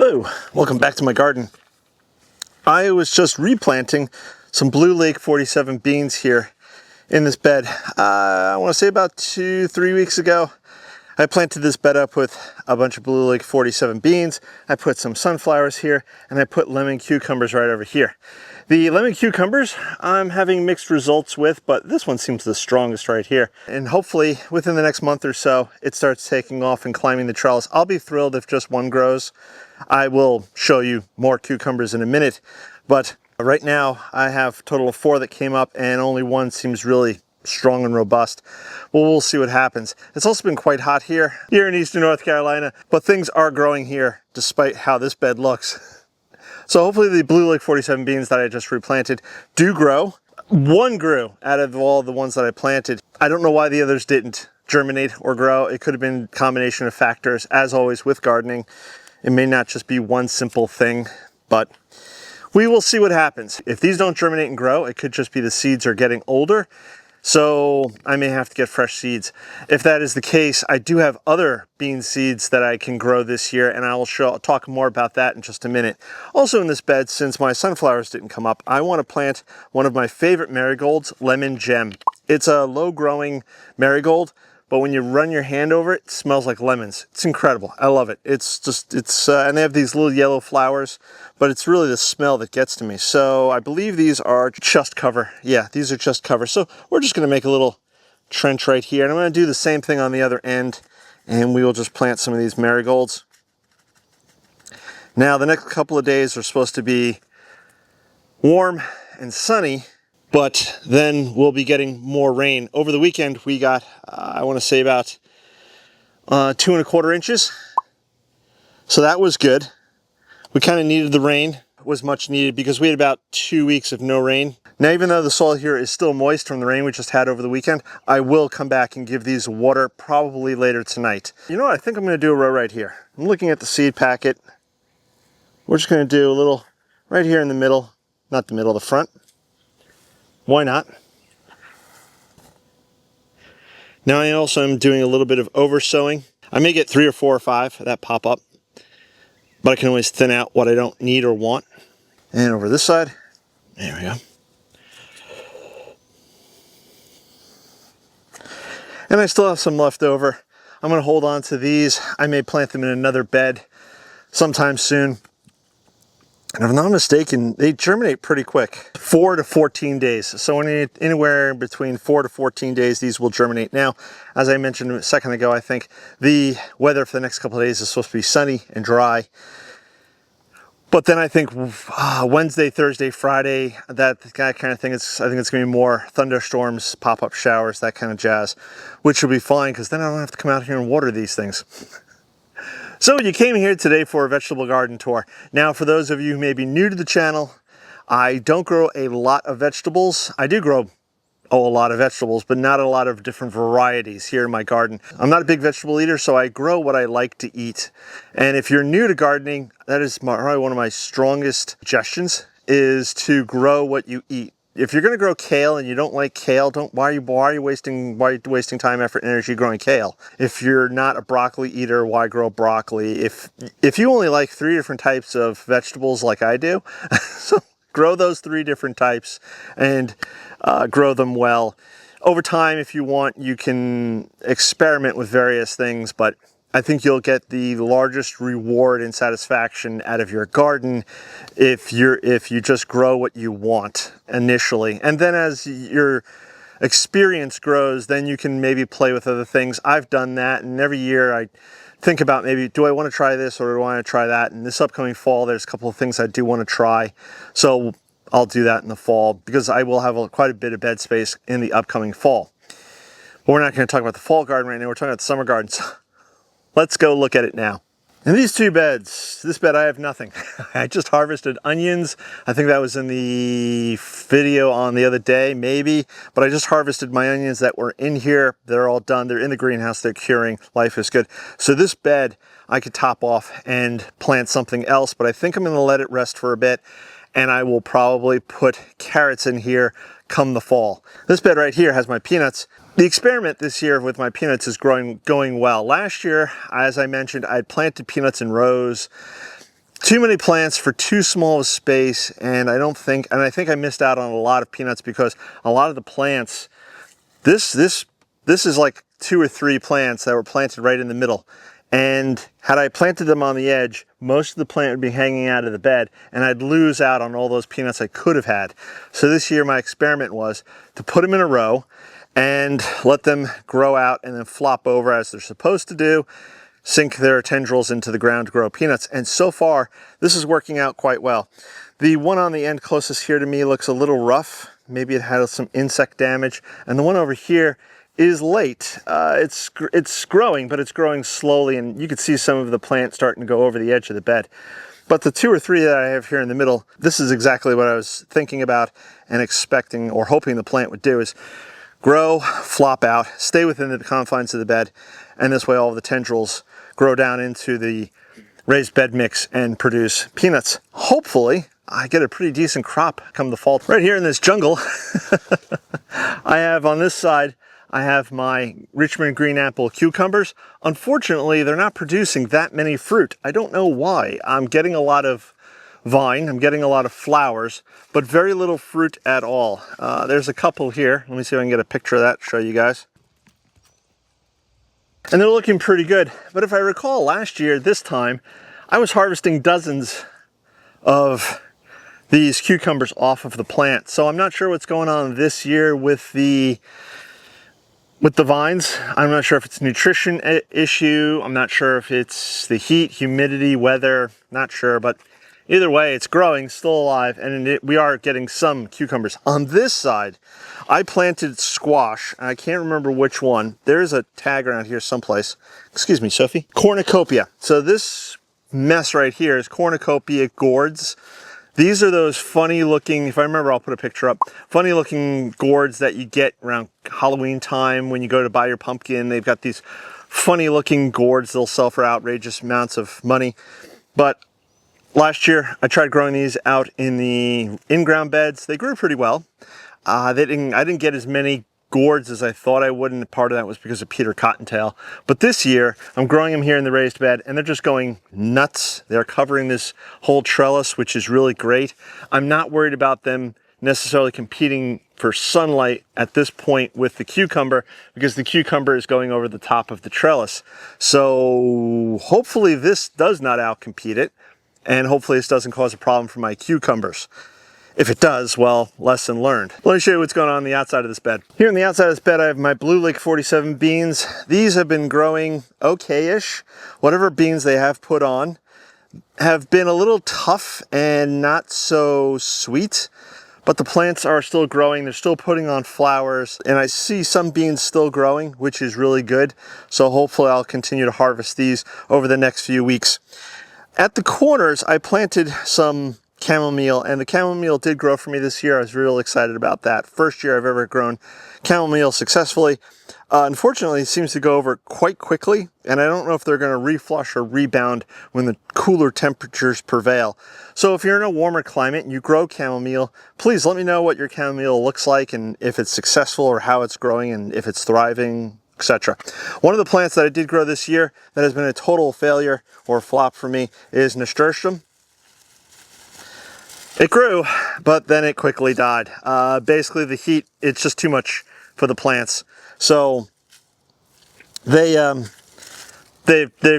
Hello, welcome back to my garden. I was just replanting some Blue Lake 47 beans here in this bed. I want to say about 2-3 weeks ago. I planted this bed up with a bunch of Blue Lake 47 beans. I put some sunflowers here and I put lemon cucumbers right over here. The lemon cucumbers I'm having mixed results with, but this one seems the strongest right here. And hopefully within the next month or so, it starts taking off and climbing the trellis. I'll be thrilled if just one grows. I will show you more cucumbers in a minute, but right now I have a total of 4 that came up and only one seems really strong and robust. Well, we'll see what happens. It's also been quite hot here in Eastern North Carolina, but things are growing here despite how this bed looks. So hopefully the Blue Lake 47 beans that I just replanted do grow. One grew out of all the ones that I planted. I don't know why the others didn't germinate or grow. It could have been a combination of factors. As always with gardening, it may not just be one simple thing, but we will see what happens. If these don't germinate and grow, it could just be the seeds are getting older. So I may have to get fresh seeds. If that is the case, I do have other bean seeds that I can grow this year, and I'll talk more about that in just a minute. Also in this bed, since my sunflowers didn't come up, I want to plant one of my favorite marigolds, Lemon Gem. It's a low-growing marigold, but when you run your hand over it, it smells like lemons. It's incredible. I love it. And they have these little yellow flowers, but it's really the smell that gets to me. So I believe these are just cover. Yeah, these are just cover. So we're just going to make a little trench right here. And I'm going to do the same thing on the other end, and we will just plant some of these marigolds. Now, the next couple of days are supposed to be warm and sunny, but then we'll be getting more rain. Over the weekend, we got, I want to say about 2¼ inches. So that was good. We kind of needed the rain. It was much needed because we had about 2 weeks of no rain. Now, even though the soil here is still moist from the rain we just had over the weekend, I will come back and give these water probably later tonight. You know what? I think I'm going to do a row right here. I'm looking at the seed packet. We're just going to do a little right here in the middle, not the middle, the front. Why not? Now I also am doing a little bit of over sowing. I may get 3 or 4 or 5 that pop up, but I can always thin out what I don't need or want. And over this side, there we go. And I still have some left over. I'm going to hold on to these. I may plant them in another bed sometime soon. And if I'm not mistaken, they germinate pretty quick, 4 to 14 days. So anywhere between 4 to 14 days, these will germinate. Now, as I mentioned a second ago, I think the weather for the next couple of days is supposed to be sunny and dry. But then I think Wednesday, Thursday, Friday, that kind of thing, I think it's going to be more thunderstorms, pop-up showers, that kind of jazz, which will be fine because then I don't have to come out here and water these things. So you came here today for a vegetable garden tour. Now, for those of you who may be new to the channel, I don't grow a lot of vegetables. I do grow a lot of vegetables, but not a lot of different varieties here in my garden. I'm not a big vegetable eater, so I grow what I like to eat. And if you're new to gardening, that is probably one of my strongest suggestions, is to grow what you eat. If you're going to grow kale and you don't like kale, why are you wasting time, effort, and energy growing kale? If you're not a broccoli eater, why grow broccoli? If you only like 3 different types of vegetables like I do, so grow those 3 different types and grow them well. Over time, if you want, you can experiment with various things, but I think you'll get the largest reward and satisfaction out of your garden if you just grow what you want initially. And then as your experience grows, then you can maybe play with other things. I've done that, and every year I think about maybe, do I want to try this or do I want to try that? And this upcoming fall, there's a couple of things I do want to try. So I'll do that in the fall because I will have quite a bit of bed space in the upcoming fall. But we're not going to talk about the fall garden right now. We're talking about the summer gardens. Let's go look at it now. In these 2 beds, this bed I have nothing. I just harvested onions. I think that was in the video on the other day, maybe. But I just harvested my onions that were in here. They're all done. They're in the greenhouse. They're curing. Life is good. So this bed I could top off and plant something else, but I think I'm going to let it rest for a bit. And I will probably put carrots in here come the fall. This bed right here has my peanuts. The experiment this year with my peanuts is going well. Last year, as I mentioned, I planted peanuts in rows. too many plants for too small of space, and I think I missed out on a lot of peanuts because a lot of the plants, this is like 2 or 3 plants that were planted right in the middle. And had I planted them on the edge, most of the plant would be hanging out of the bed and I'd lose out on all those peanuts I could have had. So this year my experiment was to put them in a row and let them grow out and then flop over as they're supposed to do, sink their tendrils into the ground to grow peanuts. And so far, this is working out quite well. The one on the end closest here to me looks a little rough. Maybe it had some insect damage. And the one over here is late. It's growing, but it's growing slowly, and you can see some of the plant starting to go over the edge of the bed. But the 2 or 3 that I have here in the middle, this is exactly what I was thinking about and expecting or hoping the plant would do, is grow, flop out, stay within the confines of the bed, and this way all of the tendrils grow down into the raised bed mix and produce peanuts. Hopefully, I get a pretty decent crop come the fall. Right here in this jungle, I have on this side, I have my Richmond green apple cucumbers. Unfortunately, they're not producing that many fruit. I don't know why. I'm getting a lot of vine, I'm getting a lot of flowers, but very little fruit at all. There's a couple here. Let me see if I can get a picture of that to show you guys. And they're looking pretty good. But if I recall last year, this time, I was harvesting dozens of these cucumbers off of the plant. So I'm not sure what's going on this year with the vines. I'm not sure if it's a nutrition issue. I'm not sure if it's the heat, humidity, weather, not sure, but either way, it's growing, still alive, and we are getting some cucumbers. On this side, I planted squash, and I can't remember which one. There's a tag around here someplace. Excuse me, Sophie. Cornucopia. So this mess right here is Cornucopia gourds. These are those funny looking, if I remember, I'll put a picture up, funny looking gourds that you get around Halloween time when you go to buy your pumpkin. They've got these funny looking gourds they'll sell for outrageous amounts of money. But last year I tried growing these out in the in-ground beds. They grew pretty well. I didn't get as many gourds as I thought I would, and part of that was because of Peter Cottontail. But this year, I'm growing them here in the raised bed, and they're just going nuts. They're covering this whole trellis, which is really great. I'm not worried about them necessarily competing for sunlight at this point with the cucumber, because the cucumber is going over the top of the trellis. So hopefully this does not outcompete it, and hopefully this doesn't cause a problem for my cucumbers. If it does, well, lesson learned. Let me show you what's going on the outside of this bed. Here on the outside of this bed, I have my Blue Lake 47 beans. These have been growing okay-ish. Whatever beans they have put on have been a little tough and not so sweet, but the plants are still growing. They're still putting on flowers, and I see some beans still growing, which is really good. So hopefully I'll continue to harvest these over the next few weeks. At the corners, I planted some chamomile, and the chamomile did grow for me this year. I was real excited about that. First year I've ever grown chamomile successfully. Unfortunately, it seems to go over quite quickly, and I don't know if they're going to reflush or rebound when the cooler temperatures prevail. So if you're in a warmer climate and you grow chamomile, please let me know what your chamomile looks like and if it's successful or how it's growing and if it's thriving, etc. One of the plants that I did grow this year that has been a total failure or flop for me is nasturtium. It grew, but then it quickly died. Basically the heat, it's just too much for the plants. So they've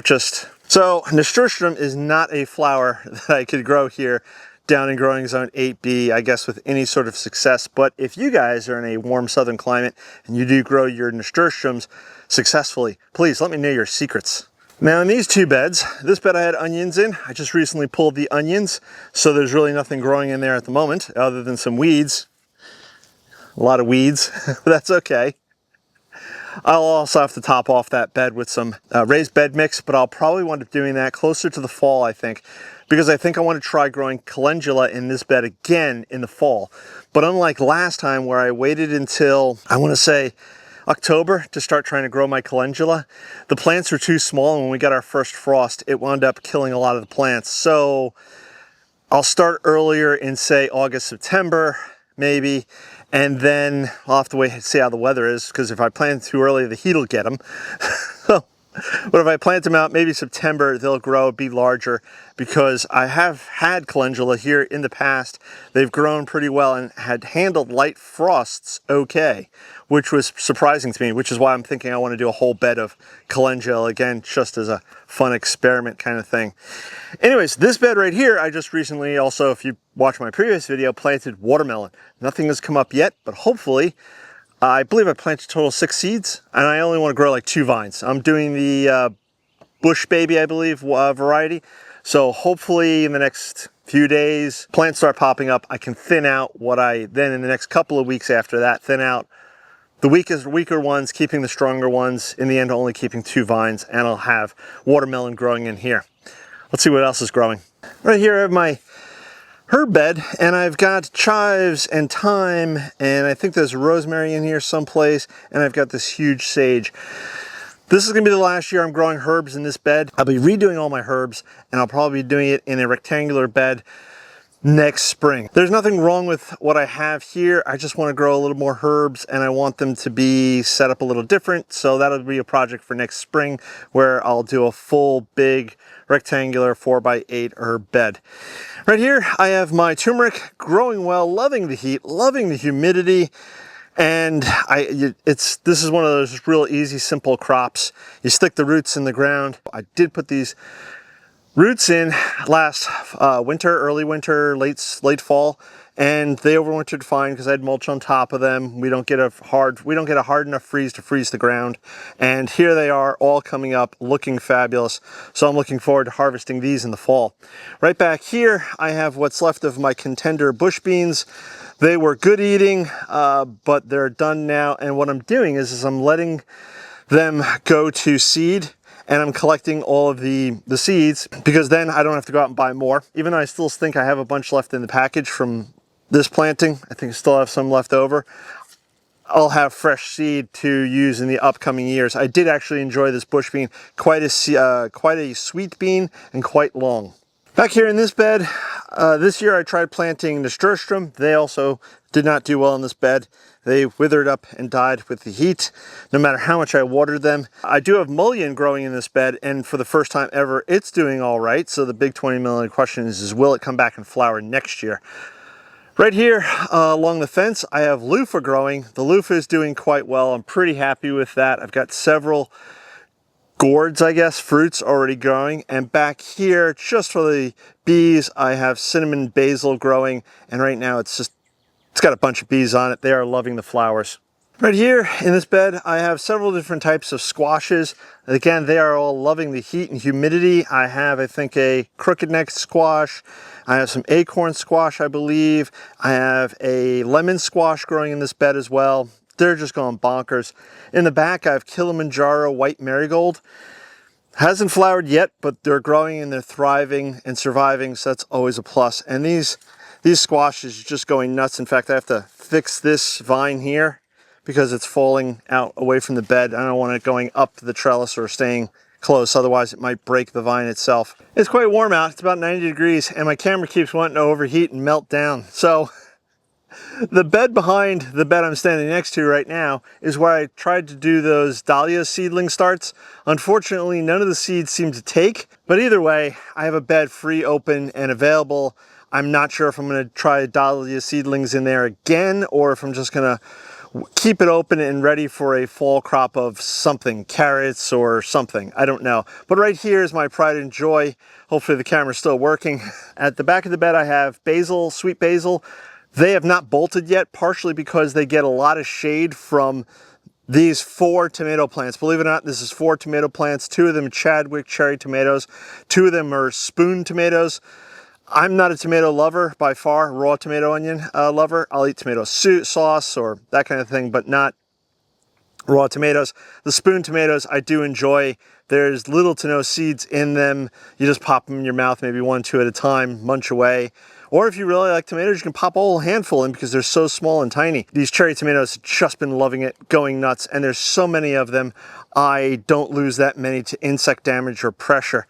just, so nasturtium is not a flower that I could grow here down in growing zone 8B, I guess, with any sort of success. But if you guys are in a warm southern climate and you do grow your nasturtiums successfully, please let me know your secrets. Now in these 2 beds, this bed I had onions in. I just recently pulled the onions, so there's really nothing growing in there at the moment other than some weeds. A lot of weeds, but that's okay. I'll also have to top off that bed with some raised bed mix, but I'll probably wind up doing that closer to the fall, I think, because I think I want to try growing calendula in this bed again in the fall. But unlike last time where I waited until, I want to say, October to start trying to grow my calendula, the plants were too small, and when we got our first frost, it wound up killing a lot of the plants. So I'll start earlier in, say, August, September, maybe, and then I'll have to wait and see how the weather is, because if I plant too early, the heat will get them. So But if I plant them out, maybe September, they'll grow, be larger, because I have had calendula here in the past. They've grown pretty well and had handled light frosts okay, which was surprising to me, which is why I'm thinking I want to do a whole bed of calendula again, just as a fun experiment kind of thing. Anyways, this bed right here, I just recently also, if you watch my previous video, planted watermelon. Nothing has come up yet, but hopefully, I believe I planted a total of 6 seeds, and I only want to grow like 2 vines. I'm doing the Bush Baby, I believe, variety. So hopefully in the next few days, plants start popping up. I can thin out what then in the next couple of weeks after that, thin out the weaker ones, keeping the stronger ones. In the end, only keeping 2 vines, and I'll have watermelon growing in here. Let's see what else is growing. Right here I have my herb bed, and I've got chives and thyme, and I think there's rosemary in here someplace, and I've got this huge sage. This is gonna be the last year I'm growing herbs in this bed. I'll be redoing all my herbs, and I'll probably be doing it in a rectangular bed next spring. There's nothing wrong with what I have here. I just want to grow a little more herbs, and I want them to be set up a little different. So that'll be a project for next spring, where I'll do a full big rectangular 4x8 herb bed. Right here I have my turmeric, growing well, loving the heat, loving the humidity. And this is one of those real easy, simple crops. You stick the roots in the ground. I did put these roots in last winter, early winter, late fall, and they overwintered fine because I had mulch on top of them. We don't get a hard enough freeze to freeze the ground. And here they are, all coming up, looking fabulous. So I'm looking forward to harvesting these in the fall. Right back here, I have what's left of my contender bush beans. They were good eating, but they're done now. And what I'm doing is I'm letting them go to seed, and I'm collecting all of the seeds, because then I don't have to go out and buy more. Even though I still think I have a bunch left in the package from this planting, I think I still have some left over. I'll have fresh seed to use in the upcoming years. I did actually enjoy this bush bean, quite a sweet bean and quite long. Back here in this bed, this year I tried planting nasturtium. They also did not do well in this bed. They withered up and died with the heat, no matter how much I watered them. I do have mullein growing in this bed, and for the first time ever, it's doing all right. So the big 20 million question is will it come back and flower next year? Right here along the fence, I have loofah growing. The loofah is doing quite well. I'm pretty happy with that. I've got several gourds, I guess, fruits already growing. And back here, just for the bees, I have cinnamon basil growing. And right now it's got a bunch of bees on it. They are loving the flowers. Right here in this bed, I have several different types of squashes. Again, they are all loving the heat and humidity. I have, I think, a crooked neck squash. I have some acorn squash, I believe. I have a lemon squash growing in this bed as well. They're just going bonkers. In the back, I have Kilimanjaro white marigold. Hasn't flowered yet, but they're growing and they're thriving and surviving, so that's always a plus. And these squashes are just going nuts. In fact, I have to fix this vine here because it's falling out away from the bed. I don't want it going up the trellis or staying close, otherwise it might break the vine itself. It's quite warm out. It's about 90 degrees, and my camera keeps wanting to overheat and melt down. So the bed behind the bed I'm standing next to right now is where I tried to do those dahlia seedling starts. Unfortunately, none of the seeds seem to take, but either way, I have a bed free, open, and available. I'm not sure if I'm going to try dahlia seedlings in there again, or if I'm just going to keep it open and ready for a fall crop of something, carrots or something, I don't know. But right here is my pride and joy. Hopefully the camera's still working. At the back of the bed I have basil, sweet basil. They have not bolted yet, partially because they get a lot of shade from these 4 tomato plants. Believe it or not, this is 4 tomato plants. 2 of them Chadwick cherry tomatoes. 2 of them are spoon tomatoes. I'm not a tomato lover by far, raw tomato onion lover. I'll eat tomato sauce or that kind of thing, but not raw tomatoes. The spoon tomatoes I do enjoy. There's little to no seeds in them. You just pop them in your mouth, maybe 1, 2 at a time, munch away. Or if you really like tomatoes, you can pop a whole handful in because they're so small and tiny. These cherry tomatoes have just been loving it, going nuts, and there's so many of them, I don't lose that many to insect damage or pressure.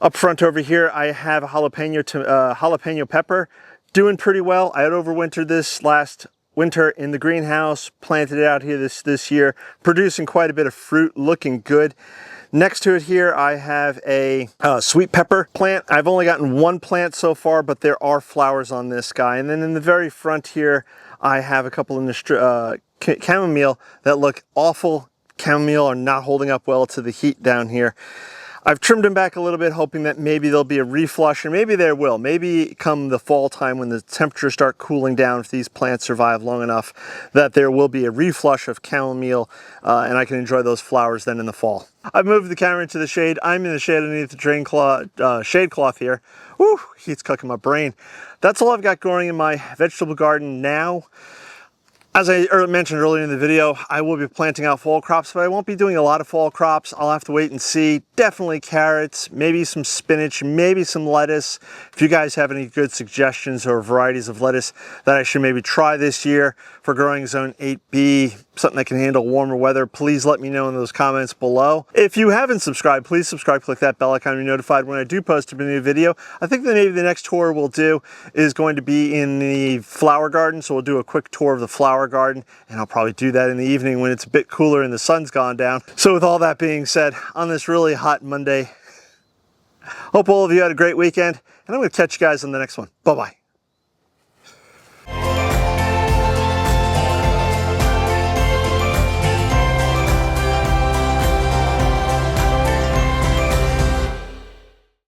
Up front over here, I have a jalapeno pepper doing pretty well. I had overwintered this last winter in the greenhouse, planted it out here this year, producing quite a bit of fruit, looking good. Next to it here, I have a sweet pepper plant. I've only gotten one plant so far, but there are flowers on this guy. And then in the very front here, I have a couple of chamomile that look awful. Chamomile are not holding up well to the heat down here. I've trimmed them back a little bit, hoping that maybe there'll be a reflush, and maybe there will. Maybe come the fall time when the temperatures start cooling down, if these plants survive long enough, that there will be a reflush of chamomile, and I can enjoy those flowers then in the fall. I've moved the camera into the shade. I'm in the shade underneath the drain cloth, shade cloth here. Woo, heat's cooking my brain. That's all I've got growing in my vegetable garden now. As I mentioned earlier in the video, I will be planting out fall crops, but I won't be doing a lot of fall crops. I'll have to wait and see. Definitely carrots, maybe some spinach, maybe some lettuce. If you guys have any good suggestions or varieties of lettuce that I should maybe try this year for growing zone 8B, something that can handle warmer weather, please let me know in those comments below. If you haven't subscribed, please subscribe, click that bell icon to be notified when I do post a new video. I think that maybe the next tour we'll do is going to be in the flower garden, so we'll do a quick tour of the flower garden, and I'll probably do that in the evening when it's a bit cooler and the sun's gone down. So with all that being said, on this really hot Monday, hope all of you had a great weekend, and I'm going to catch you guys on the next one. Bye-bye.